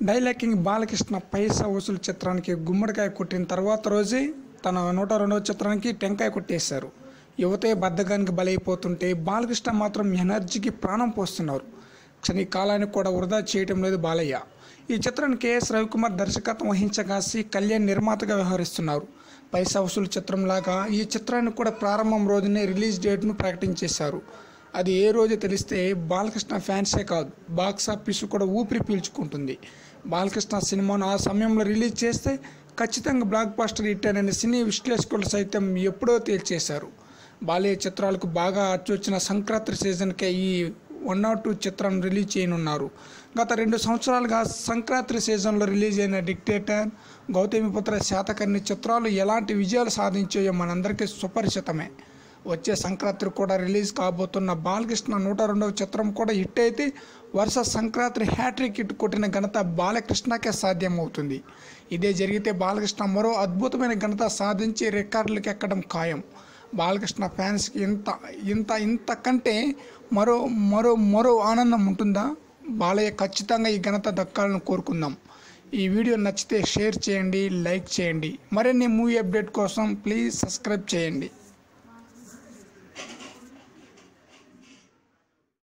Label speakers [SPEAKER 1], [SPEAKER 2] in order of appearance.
[SPEAKER 1] డైలాకింగ్ బాలకృష్ణ పైసా వసూలు చిత్రానికి గుమ్మడికాయ కొట్టిన తర్వాత రోజే తన 102వ చిత్రానికి టెంకాయ కొట్టేశారు. యువతే బద్ధకానికి బలైపోతుంటే బాలకృష్ణ మాత్రం ఎనర్జీకి ప్రాణం పోస్తున్నారు. క్షణి కాలానికి కూడా వృధా చేయటం లేదు బాలయ్య. ఈ చిత్రానికి కెఎస్ రవికుమార్ దర్శకత్వం వహించగా సి కళ్యాణ్ నిర్మాతగా వ్యవహరిస్తున్నారు. పైసా వసూలు చిత్రంలాగా ఈ చిత్రాన్ని కూడా ప్రారంభం రోజునే రిలీజ్ డేట్ను ప్రకటించేశారు. అది ఏ రోజు తెలిస్తే బాలకృష్ణ ఫ్యాన్సే కాదు, బాక్సాఫీస్ కూడా ఊపిరి పీల్చుకుంటుంది. బాలకృష్ణ సినిమాను ఆ సమయంలో రిలీజ్ చేస్తే ఖచ్చితంగా బ్లాక్ బస్టర్ హిట్ అనే సినీ విశ్లేషకులు సైతం ఎప్పుడో తేల్చేశారు. బాలయ్య చిత్రాలకు బాగా అచ్చొచ్చిన సంక్రాంతి సీజన్కే ఈ 102 చిత్రాన్ని రిలీజ్ చేయనున్నారు. గత 2 సంవత్సరాలుగా సంక్రాంతి సీజన్లో రిలీజ్ అయిన డిక్టేటర్, గౌతమిపుత్ర, శాతకర్ణి చిత్రాలు ఎలాంటి విజయాలు సాధించాయో మనందరికీ సుపరిచితమే. వచ్చే సంక్రాంతి కూడా రిలీజ్ కాబోతున్న బాలకృష్ణ 102వ చిత్రం కూడా హిట్ అయితే వరుస సంక్రాంతి హ్యాట్రిక్ హిట్ కొట్టిన ఘనత బాలకృష్ణకే సాధ్యమవుతుంది. ఇదే జరిగితే బాలకృష్ణ మరో అద్భుతమైన ఘనత సాధించి రికార్డులకు ఎక్కడం ఖాయం. బాలకృష్ణ ఫ్యాన్స్కి ఇంతకంటే మరో ఆనందం ఉంటుందా? బాలయ్య ఖచ్చితంగా ఈ ఘనత దక్కాలని కోరుకుందాం. ఈ వీడియో నచ్చితే షేర్ చేయండి, లైక్ చేయండి. మరిన్ని మూవీ అప్డేట్ కోసం ప్లీజ్ సబ్స్క్రైబ్ చేయండి.